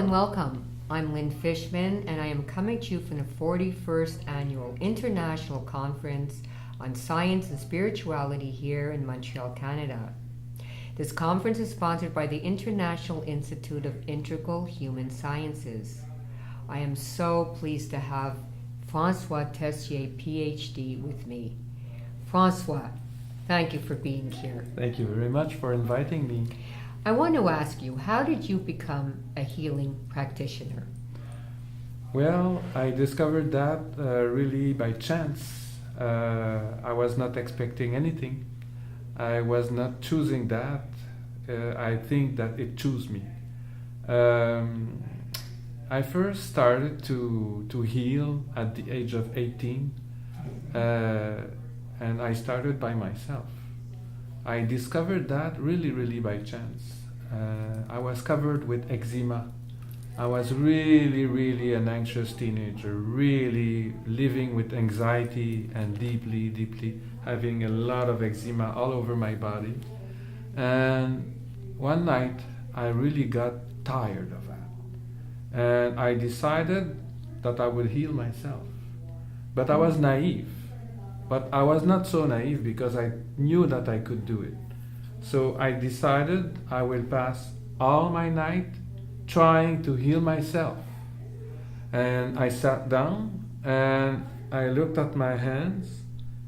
and welcome. I'm Lynn Fishman, and I am coming to you from the 41st Annual International Conference on Science and Spirituality here in Montreal, Canada. This conference is sponsored by the International Institute of Integral Human Sciences. I am so pleased to have Francois Tessier PhD with me. Francois, thank you for being here. Thank you very much for inviting me. I want to ask you, how did you become a healing practitioner? Well, I discovered that really by chance. I was not expecting anything. I was not choosing that. I think that it chose me. I first started to heal at the age of 18, and I started by myself. I discovered that really by chance. I was covered with eczema. I was really an anxious teenager, really living with anxiety and deeply having a lot of eczema all over my body. And one night I really got tired of that. And I decided that I would heal myself. But I was naive. But I was not so naive because I knew that I could do it. So I decided I will pass all my night trying to heal myself. And I sat down and I looked at my hands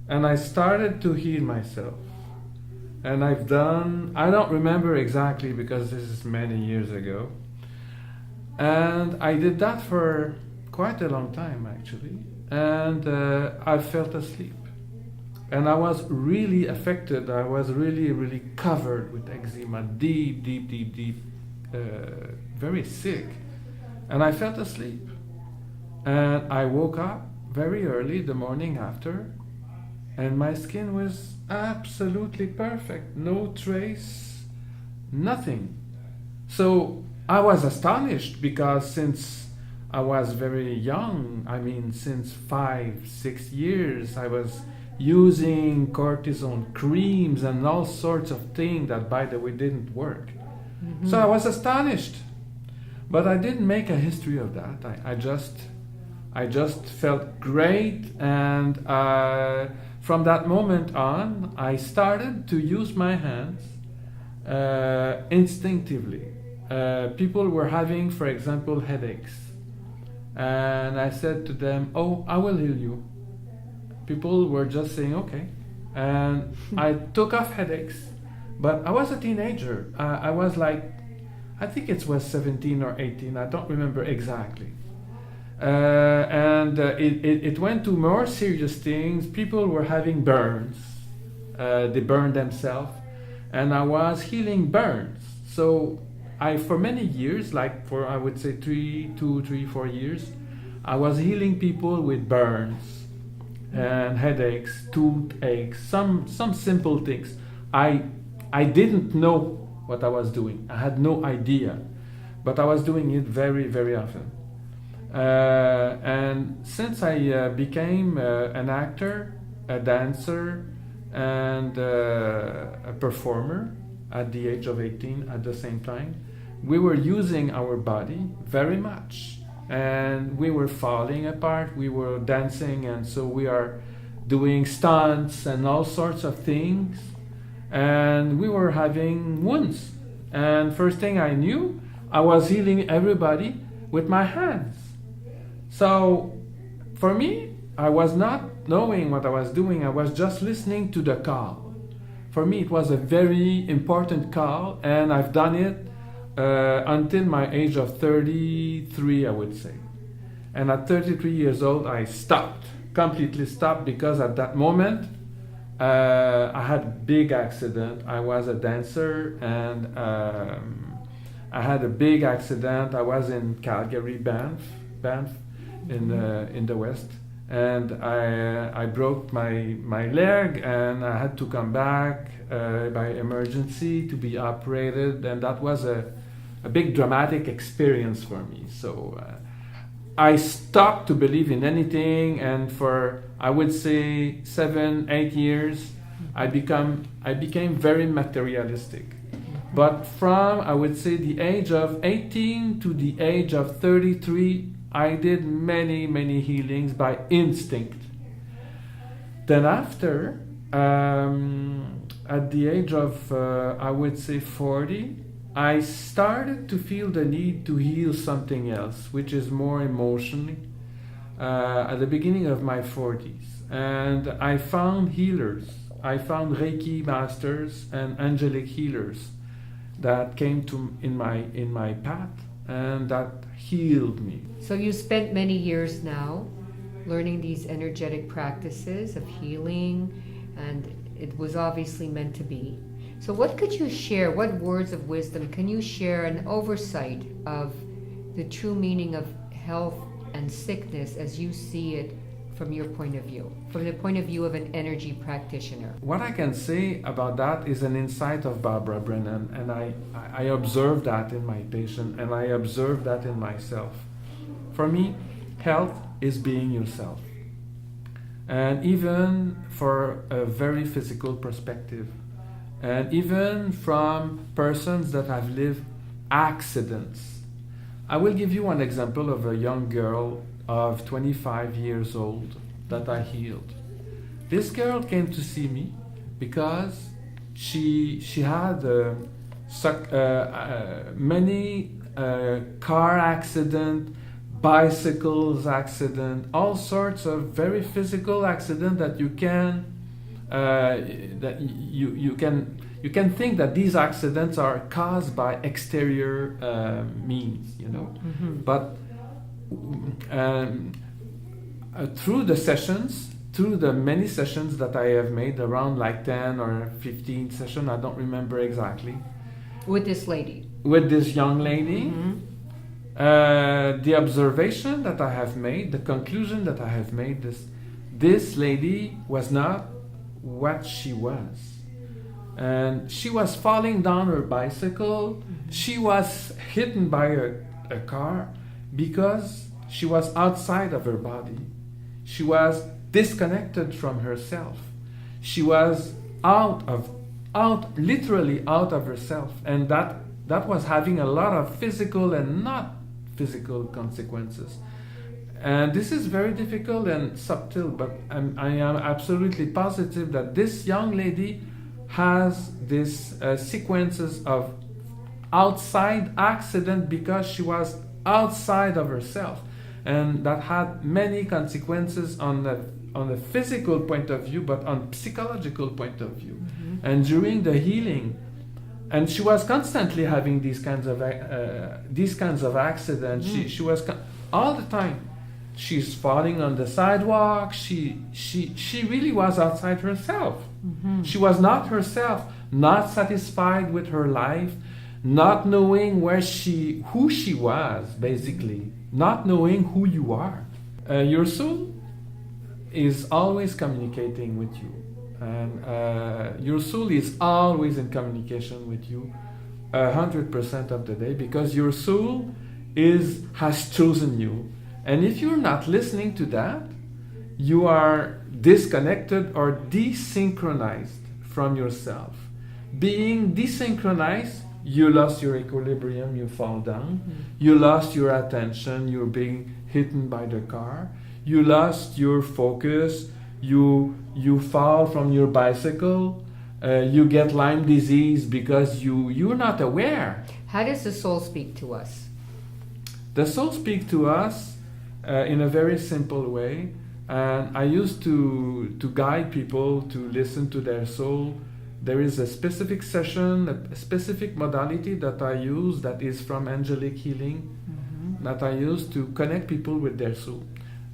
and I started to heal myself. And I've done, I don't remember exactly because this is many years ago. And I did that for quite a long time actually. And I felt asleep. And I was really affected. I was really covered with eczema, deep, very sick. And I felt asleep. And I woke up very early the morning after, and my skin was absolutely perfect. No trace, nothing. So I was astonished because since I was very young, since 5-6 years, I was using cortisone creams and all sorts of things that, by the way, didn't work. Mm-hmm. So I was astonished, but I didn't make a history of that. I just felt great, and from that moment on, I started to use my hands instinctively. People were having, for example, headaches, and I said to them, "Oh, I will heal you." People were just saying, okay. And I took off headaches. But I was a teenager. I was like, I think it was 17 or 18. I don't remember exactly. It went to more serious things. People were having burns. They burned themselves. And I was healing burns. So for many years, I would say 4 years, I was healing people with burns and headaches, toothaches, some simple things. I didn't know what I was doing. I had no idea, but I was doing it very often. And since I became an actor, a dancer, and a performer at the age of 18 at the same time, we were using our body very much. And we were falling apart, we were dancing, and so we are doing stunts and all sorts of things. And we were having wounds. And first thing I knew, I was healing everybody with my hands. So for me, I was not knowing what I was doing, I was just listening to the call. For me, it was a very important call, and I've done it until my age of 33, I would say. And at 33 years old, I completely stopped, because at that moment, I had a big accident. I was a dancer, and I had a big accident. I was in Calgary, Banff in the West. And I broke my leg, and I had to come back by emergency to be operated, and that was a big dramatic experience for me. So I stopped to believe in anything, and for, I would say, 7-8 years, I became very materialistic. But from, I would say, the age of 18 to the age of 33, I did many, many healings by instinct. Then after, at the age of, I would say 40, I started to feel the need to heal something else, which is more emotionally, at the beginning of my 40s. And I found healers. I found Reiki masters and angelic healers that came in my path and that healed me. So you spent many years now learning these energetic practices of healing, and it was obviously meant to be. So what could you share, what words of wisdom can you share, an oversight of the true meaning of health and sickness as you see it from your point of view, from the point of view of an energy practitioner? What I can say about that is an insight of Barbara Brennan, and I observe that in my patient, and I observe that in myself. For me, health is being yourself. And even for a very physical perspective, and even from persons that have lived accidents. I will give you one example of a young girl of 25 years old that I healed. This girl came to see me because she had many car accident, bicycles accident, all sorts of very physical accident that you can you can think that these accidents are caused by exterior means, you know. Mm-hmm. But through the sessions, through the many sessions that I have made, around like 10 or 15 sessions, I don't remember exactly. With this lady? With this young lady. Mm-hmm. The observation that I have made, the conclusion that I have made, this lady was not what she was. And she was falling down her bicycle. Mm-hmm. She was hit by a car because she was outside of her body. She was disconnected from herself. She was literally out of herself. And that was having a lot of physical and not physical consequences. And this is very difficult and subtle, but I am absolutely positive that this young lady has this sequences of outside accident because she was outside of herself, and that had many consequences on the physical point of view, but on psychological point of view. Mm-hmm. And during the healing, and she was constantly having these kinds of accidents. Mm-hmm. She was all the time. She's falling on the sidewalk. She really was outside herself. Mm-hmm. She was not herself, not satisfied with her life, not knowing who she was, basically, not knowing who you are. Your soul is always communicating with you, and your soul is always in communication with you 100% of the day, because your soul has chosen you. And if you're not listening to that, you are disconnected or desynchronized from yourself. Being desynchronized, you lost your equilibrium, you fall down. Mm-hmm. You lost your attention, you're being hit by the car. You lost your focus, you fall from your bicycle. You get Lyme disease because you're not aware. How does the soul speak to us? The soul speaks to us in a very simple way, and I used to guide people to listen to their soul. There is a specific session, a specific modality that I use that is from angelic healing, mm-hmm. that I use to connect people with their soul.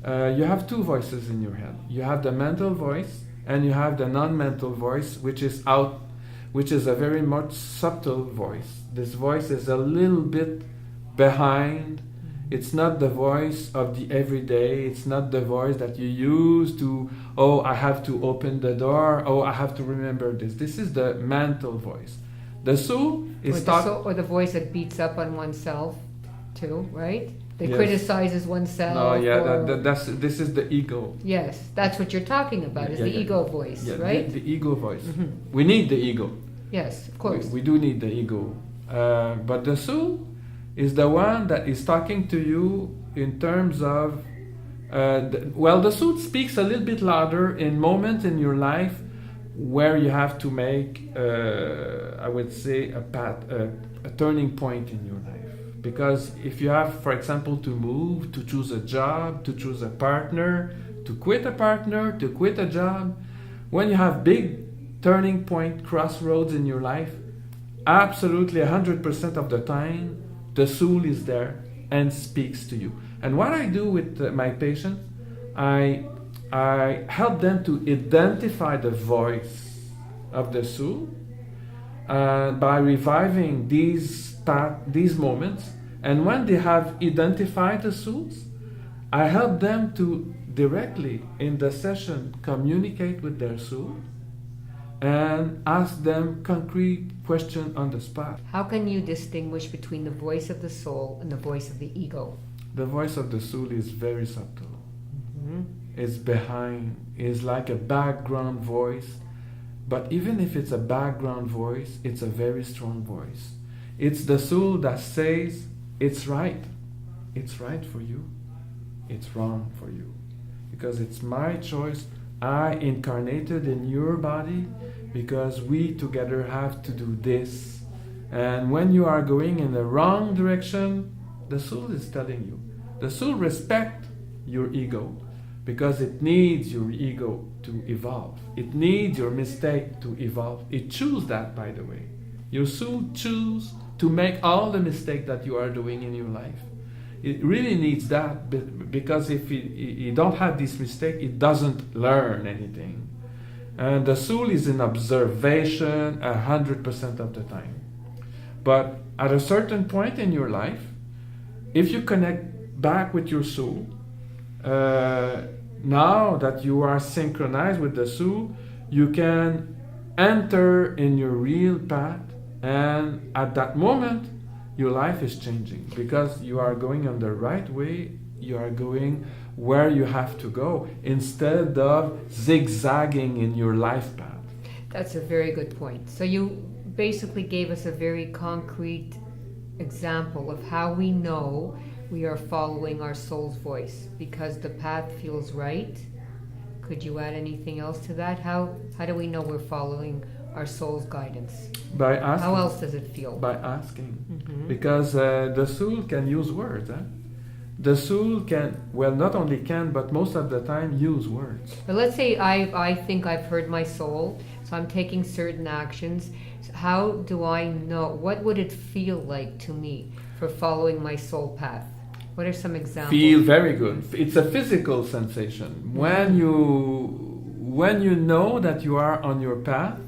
You have two voices in your head. You have the mental voice and you have the non-mental voice, which is a very much subtle voice. This voice is a little bit behind. It's not the voice of the everyday. It's not the voice that you use to, I have to open the door. I have to remember this. This is the mental voice. The soul is or the voice that beats up on oneself too, right? That yes. criticizes oneself. No, yeah, this is the ego. Yes, that's what you're talking about, is the ego voice, right? The ego voice. Mm-hmm. We need the ego. Yes, of course. We do need the ego. But the soul is the one that is talking to you in terms of, the soul speaks a little bit louder in moments in your life where you have to make, I would say, a turning point in your life. Because if you have, for example, to move, to choose a job, to choose a partner, to quit a partner, to quit a job, when you have big turning point, crossroads in your life, absolutely 100% of the time, the soul is there and speaks to you. And what I do with my patients, I help them to identify the voice of the soul by reviving these moments. And when they have identified the souls, I help them to directly in the session communicate with their soul and ask them concrete questions on the spot. How can you distinguish between the voice of the soul and the voice of the ego? The voice of the soul is very subtle. Mm-hmm. It's behind, it's like a background voice. But even if it's a background voice, it's a very strong voice. It's the soul that says, it's right. It's right for you. It's wrong for you. Because it's my choice. I incarnated in your body because we together have to do this. And when you are going in the wrong direction, the soul is telling you. The soul respects your ego because it needs your ego to evolve. It needs your mistake to evolve. It chooses that, by the way. Your soul chooses to make all the mistakes that you are doing in your life. It really needs that because if you don't have this mistake, it doesn't learn anything. And the soul is in observation 100% of the time. But at a certain point in your life, if you connect back with your soul, now that you are synchronized with the soul, you can enter in your real path, and at that moment, your life is changing because you are going on the right way. You are going where you have to go instead of zigzagging in your life path. That's a very good point. So you basically gave us a very concrete example of how we know we are following our soul's voice because the path feels right. Could you add anything else to that? How do we know we're following our soul's guidance? By asking. How else does it feel? By asking. Mm-hmm. Because the soul can use words. The soul can, not only can, but most of the time use words. But let's say I think I've heard my soul, so I'm taking certain actions. So how do I know? What would it feel like to me for following my soul path? What are some examples? Feel very good. It's a physical sensation. When you know that you are on your path,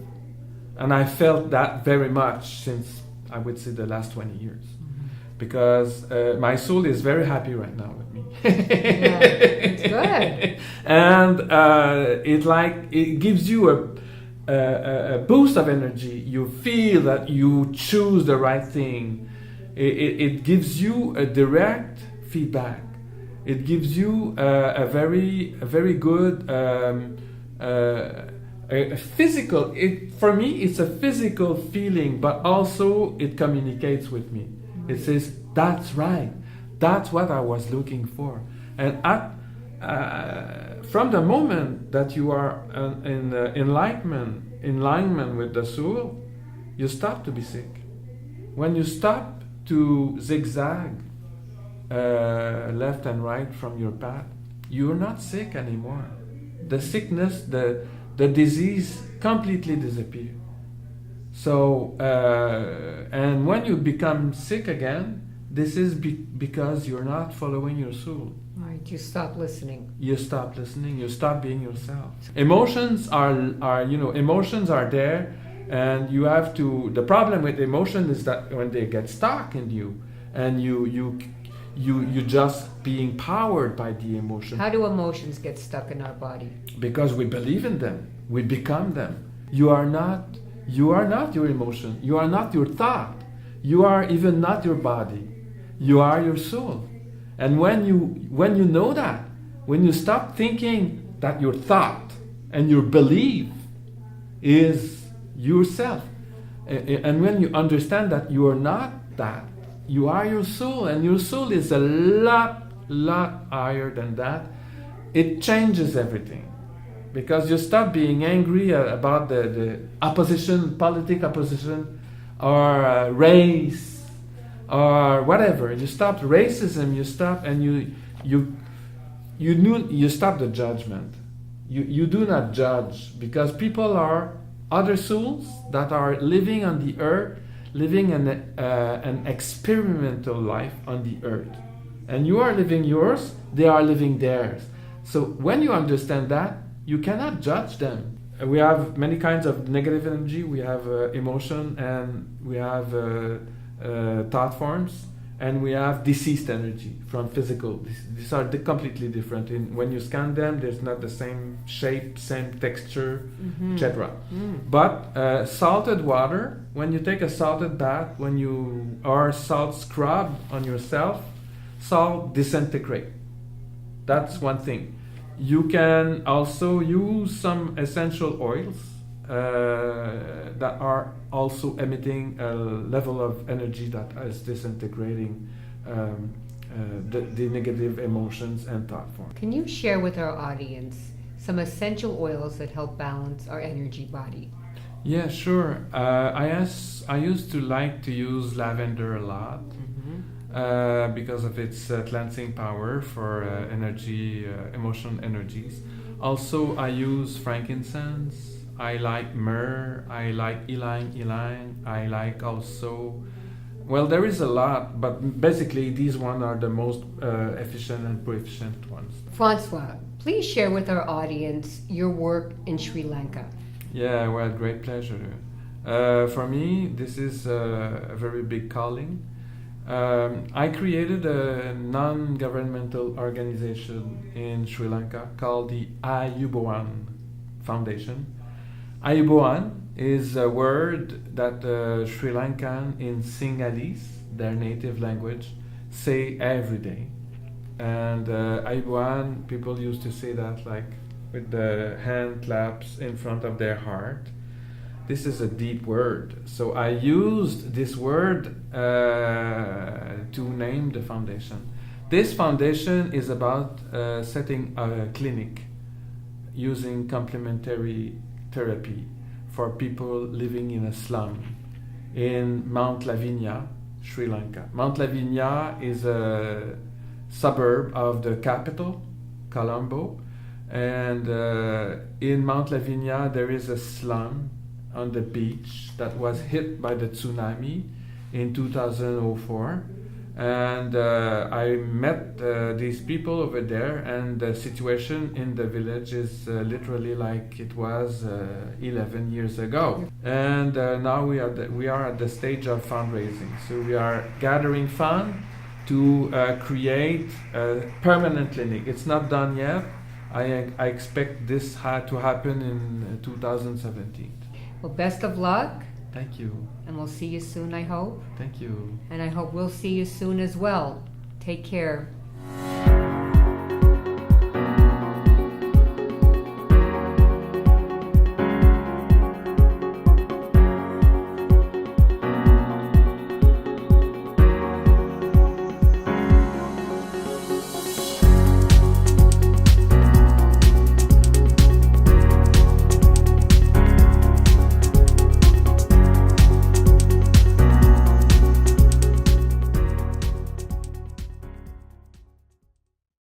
and I felt that very much since, I would say, the last 20 years. Mm-hmm. Because my soul is very happy right now with me. Yeah, it's good. And it gives you a boost of energy. You feel that you choose the right thing. It gives you a direct feedback. It gives you a very good a physical. For me, it's a physical feeling, but also it communicates with me. It says, "That's right. That's what I was looking for." And from the moment that you are in alignment with the soul, you stop to be sick. When you stop to zigzag left and right from your path, you're not sick anymore. The sickness, the disease completely disappears. So, and when you become sick again, this is because you're not following your soul. Right, you stop listening. You stop listening. You stop being yourself. Emotions are emotions are there, and you have to. The problem with emotion is that when they get stuck in you, and you just being powered by the emotion. How do emotions get stuck in our body? Because we believe in them. We become them. You are not your emotion. You are not your thought. You are even not your body. You are your soul. And when you know that, when you stop thinking that your thought and your belief is yourself, And when you understand that you are not that, you are your soul, and your soul is a lot higher than that, it changes everything. Because you stop being angry about the opposition, political opposition, or race, or whatever. You stop racism. You stop, and you stop the judgment. You do not judge, because people are other souls that are living on the earth, living an experimental life on the earth, and you are living yours. They are living theirs. So when you understand that, you cannot judge them. We have many kinds of negative energy. We have emotion, and we have thought forms, and we have deceased energy from physical. These are completely different. When you scan them, there's not the same shape, same texture, etc. But salted water, when you take a salted bath, when you are salt scrub on yourself, salt disintegrate. That's one thing. You can also use some essential oils that are also emitting a level of energy that is disintegrating the negative emotions and thought forms. Can you share with our audience some essential oils that help balance our energy body? Yeah, sure. I used to like to use lavender a lot. Because of its cleansing power for energy, emotional energies. Also, I use frankincense. I like myrrh. I like ylang. I like also, well, there is a lot, but basically these ones are the most efficient and proficient ones. Francois, please share with our audience your work in Sri Lanka. Yeah, well, great pleasure. For me, this is a very big calling. I created a non-governmental organization in Sri Lanka called the Ayubowan Foundation. Ayubowan is a word that Sri Lankan in Sinhalese, their native language, say every day. And Ayubowan, people used to say that like with the hand claps in front of their heart. This is a deep word. So I used this word to name the foundation. This foundation is about setting a clinic using complementary therapy for people living in a slum in Mount Lavinia, Sri Lanka. Mount Lavinia is a suburb of the capital, Colombo. And in Mount Lavinia there is a slum on the beach that was hit by the tsunami in 2004, and I met these people over there, and the situation in the village is literally like it was 11 years ago. And now we are at the stage of fundraising, so we are gathering funds to create a permanent clinic. It's not done yet. I expect this to happen in 2017. Well, best of luck. Thank you. And we'll see you soon, I hope. Thank you. And I hope we'll see you soon as well. Take care.